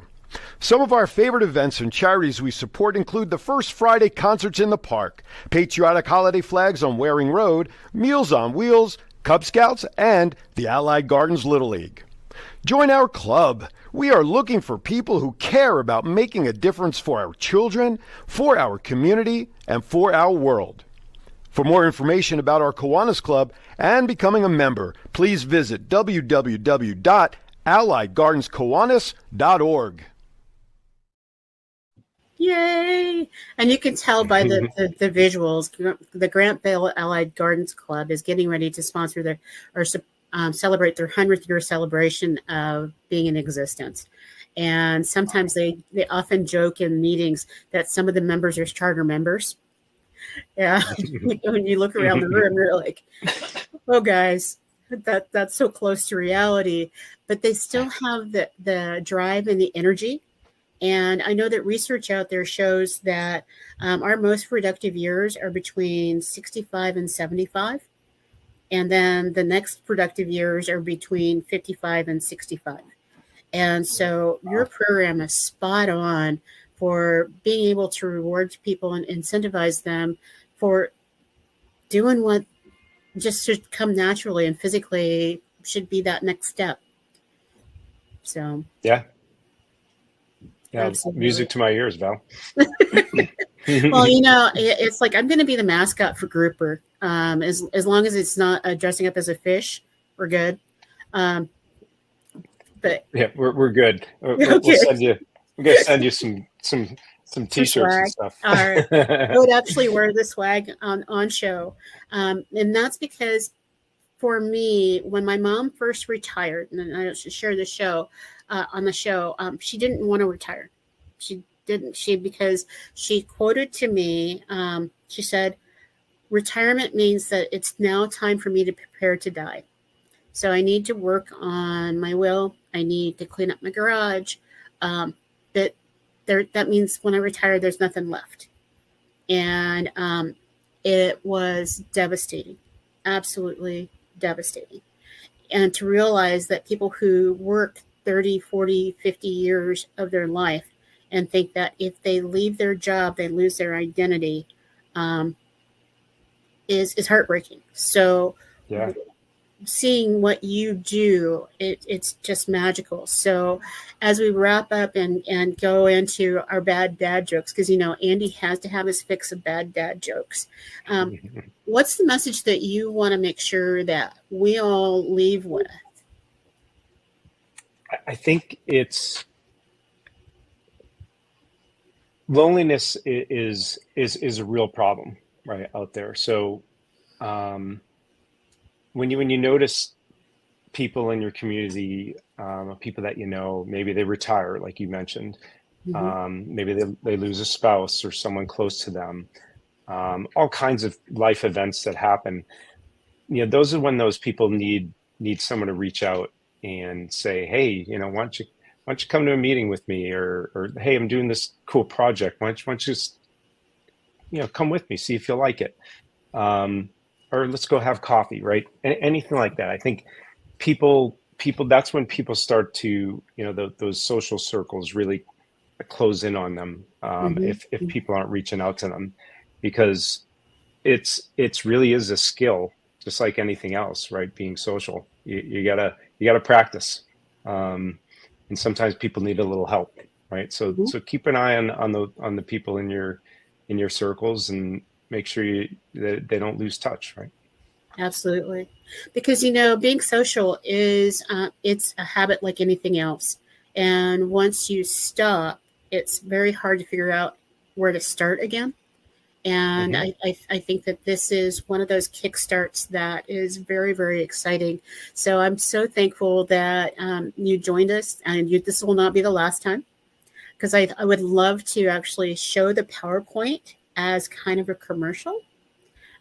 Some of our favorite events and charities we support include the First Friday Concerts in the Park, patriotic holiday flags on Waring Road, Meals on Wheels, Cub Scouts, and the Allied Gardens Little League. Join our club. We are looking for people who care about making a difference for our children, for our community, and for our world. For more information about our Kiwanis Club and becoming a member, please visit www.alliedgardenskiwanis.org. Yay! And you can tell by the visuals, the Grantville Allied Gardens Club is getting ready to sponsor celebrate their 100th year celebration of being in existence. And sometimes they often joke in meetings that some of the members are charter members. Yeah. When you look around the room, you're like, oh, guys, that's so close to reality. But they still have the drive and the energy. And I know that research out there shows that our most productive years are between 65 and 75. And then the next productive years are between 55 and 65. And so your program is spot on for being able to reward people and incentivize them for doing what just should come naturally and physically should be that next step. So Yeah, absolutely. Music to my ears, Val. Well, it's like I'm going to be the mascot for Grouper. As long as it's not dressing up as a fish, we're good. But yeah, we're good. Okay. We're gonna send you some t-shirts and stuff. All right. I would actually wear the swag on show, and that's because for me, when my mom first retired, and I should share the show on the show, she didn't want to retire. She didn't. Because she quoted to me, she said, "Retirement means that it's now time for me to prepare to die. So I need to work on my will. I need to clean up my garage. That means when I retire, there's nothing left." And it was devastating, absolutely devastating. And to realize that people who work 30, 40, 50 years of their life and think that if they leave their job, they lose their identity, is heartbreaking. So Yeah. seeing what you do, it's just magical. So as we wrap up and go into our bad dad jokes, because Andy has to have his fix of bad dad jokes, what's the message that you want to make sure that we all leave with? I think it's loneliness is a real problem right out there. So when you notice people in your community, people that maybe they retire, like you mentioned, maybe they lose a spouse or someone close to them, all kinds of life events that happen. Those are when those people need someone to reach out and say, "Hey, why don't you come to a meeting with me?" Or "Hey, I'm doing this cool project. Why don't you just come with me, see if you like it." Or let's go have coffee, right? Anything like that. I think people, that's when people start to, those social circles really close in on them. If people aren't reaching out to them, because it's really is a skill, just like anything else, right? Being social, you gotta practice. And sometimes people need a little help, right? So keep an eye on the people in your circles and make sure that they don't lose touch, right? Absolutely. Because, being social is, it's a habit like anything else. And once you stop, it's very hard to figure out where to start again. And I think that this is one of those kickstarts that is very, very exciting. So I'm so thankful that you joined us, and this will not be the last time, because I would love to actually show the PowerPoint as kind of a commercial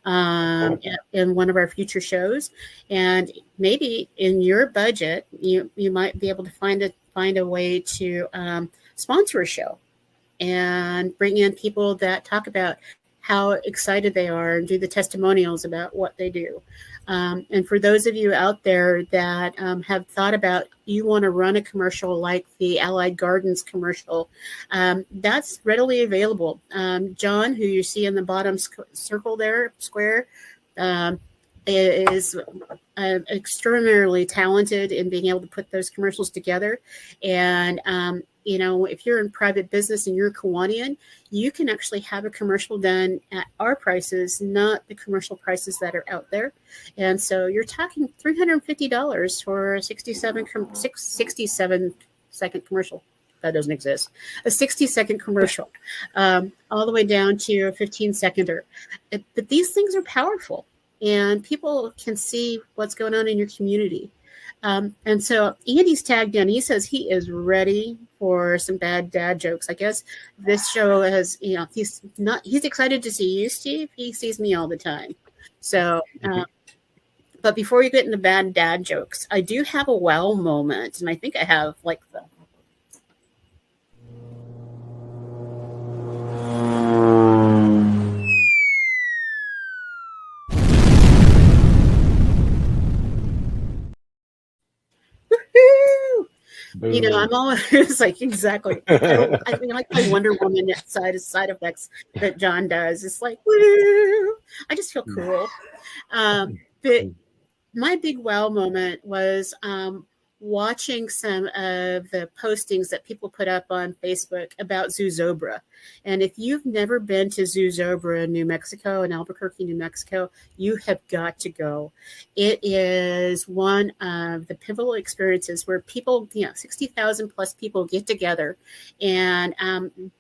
in one of our future shows. And maybe in your budget, you might be able to find a way to sponsor a show and bring in people that talk about how excited they are and do the testimonials about what they do. And for those of you out there that have thought about, you want to run a commercial like the Allied Gardens commercial, that's readily available. John, who you see in the bottom circle there, square, is extraordinarily talented in being able to put those commercials together. And if you're in private business and you're a Kiwanian, you can actually have a commercial done at our prices, not the commercial prices that are out there. And so you're talking $350 for a 67-second commercial. That doesn't exist. A 60-second commercial, all the way down to a 15-seconder. But these things are powerful, and people can see what's going on in your community. And so Andy's tagged in. He says he is ready for some bad dad jokes. I guess this show has, he's excited to see you, Steve. He sees me all the time. So, but before we get into bad dad jokes, I do have a wow moment, and I think I have like the. I'm always like, exactly. I like my Wonder Woman side effects that John does. It's like, woo! I just feel cool. But my big wow moment was watching some of the postings that people put up on Facebook about Zozobra. And if you've never been to Zozobra, New Mexico, in Albuquerque, New Mexico, you have got to go. It is one of the pivotal experiences where people, 60,000 plus people get together, and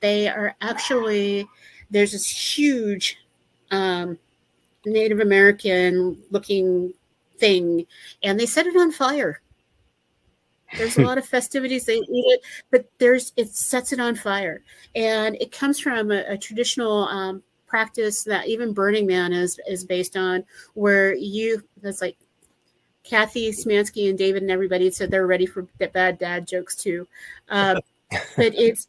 they are actually, there's this huge Native American looking thing, and they set it on fire. There's a lot of festivities, they eat it, but it sets it on fire. And it comes from a traditional practice that even Burning Man is based on, where that's like Kathy Smansky and David and everybody said they're ready for bad dad jokes too. But it's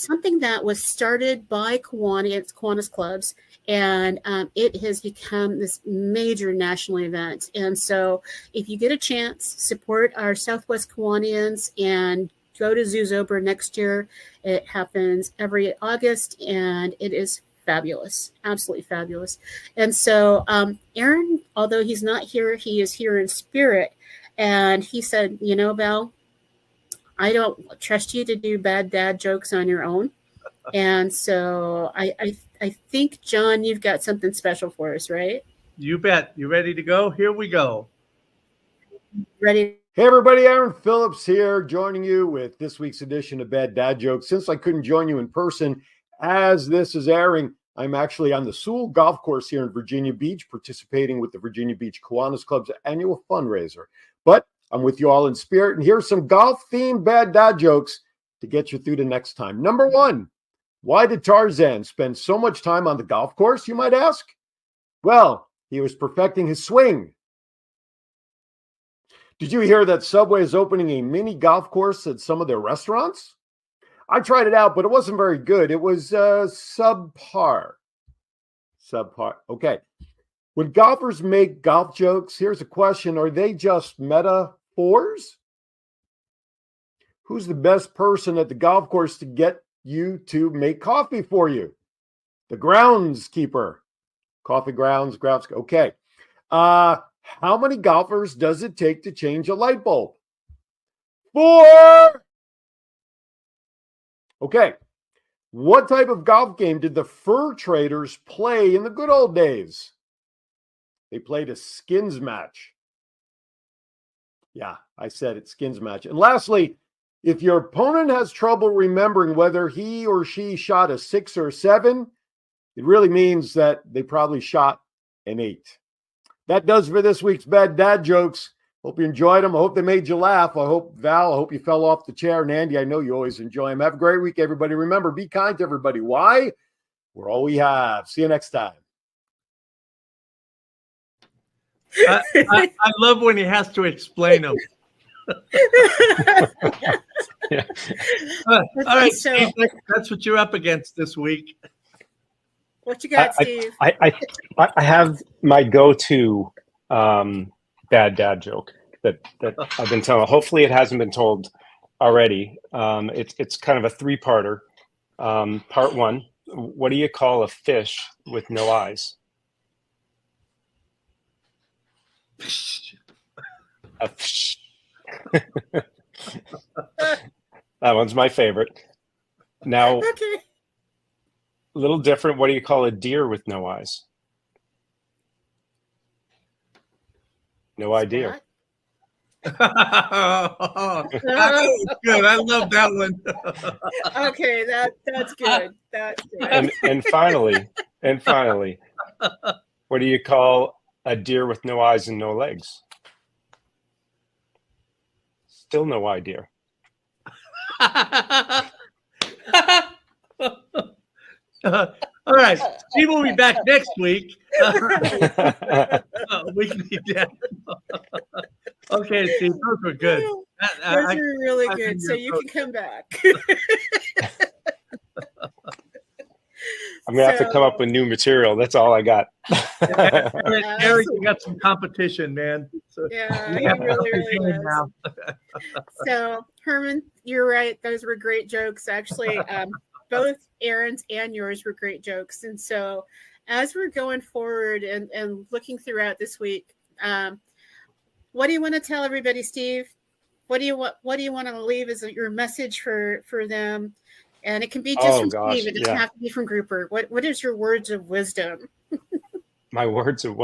something that was started by Kiwanis clubs, and it has become this major national event. And so if you get a chance, support our Southwest Kiwanians and go to Zoozober next year. It happens every August, and it is fabulous, absolutely fabulous. And so Aaron, although he's not here, he is here in spirit. And he said, Val, I don't trust you to do bad dad jokes on your own. And so I think, John, you've got something special for us, right? You bet. You ready to go? Here we go. Ready? Hey everybody, Aaron Phillips here, joining you with this week's edition of Bad Dad Jokes. Since I couldn't join you in person as this is airing, I'm actually on the Sewell Golf Course here in Virginia Beach, participating with the Virginia Beach Kiwanis Club's annual fundraiser. But I'm with you all in spirit, and here's some golf-themed bad dad jokes to get you through the next time. Number one, why did Tarzan spend so much time on the golf course, you might ask? Well, he was perfecting his swing. Did you hear that Subway is opening a mini golf course at some of their restaurants? I tried it out, but it wasn't very good. It was subpar. Subpar. Okay. When golfers make golf jokes, here's a question. Are they just metaphors? Who's the best person at the golf course to get you to make coffee for you? The groundskeeper. Coffee grounds. Okay. How many golfers does it take to change a light bulb? 4. Okay. What type of golf game did the fur traders play in the good old days? They played a skins match. Yeah, I said it, skins match. And lastly, if your opponent has trouble remembering whether he or she shot a 6 or a 7, it really means that they probably shot an 8. That does for this week's Bad Dad Jokes. Hope you enjoyed them. I hope they made you laugh. I hope you fell off the chair. And Andy, I know you always enjoy them. Have a great week, everybody. Remember, be kind to everybody. Why? We're all we have. See you next time. I love when he has to explain them. Yeah. All right, Steve, that's what you're up against this week. What you got, Steve? I have my go-to bad dad joke that I've been telling. Hopefully, it hasn't been told already. It's kind of a 3-parter. Part 1: what do you call a fish with no eyes? A fish. That one's my favorite. Now, Okay. a little different. What do you call a deer with no eyes? No idea. That was good. I love that one. Okay, that's good. That's good. And finally, what do you call a deer with no eyes and no legs? Still no idea. All right, Steve will be back next week. Weekly Dad. Okay, Steve, those were good. Those are really good. So you can come back. I'm gonna have to come up with new material. That's all I got. Eric, you got some competition, man. So, Yeah, you really does. So, Herman, you're right. Those were great jokes. Actually, both Aaron's and yours were great jokes. And so, as we're going forward and looking throughout this week, what do you want to tell everybody, Steve? What do you want to leave as your message for them? And it can be just from Steve. It doesn't have to be from Grouper. What is your words of wisdom? My words of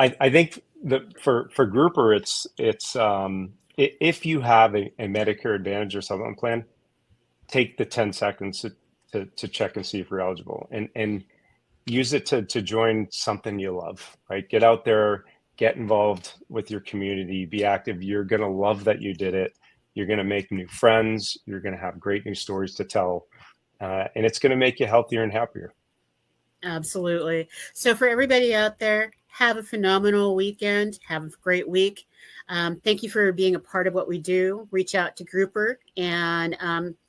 I think that for Grouper, it's if you have a Medicare Advantage or supplement plan, take the 10 seconds to check and see if you're eligible. And use it to join something you love, right? Get out there, get involved with your community, be active. You're going to love that you did it. You're going to make new friends. You're going to have great new stories to tell. And it's going to make you healthier and happier. Absolutely. So for everybody out there, have a phenomenal weekend. Have a great week. Thank you for being a part of what we do. Reach out to Grouper. And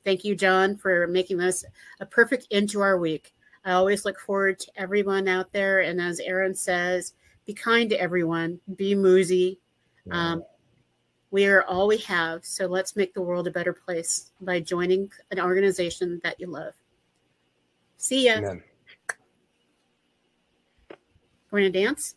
thank you, John, for making this a perfect end to our week. I always look forward to everyone out there. And as Aaron says, be kind to everyone. Be moosey. We are all we have. So let's make the world a better place by joining an organization that you love. See ya. Amen. Going to dance?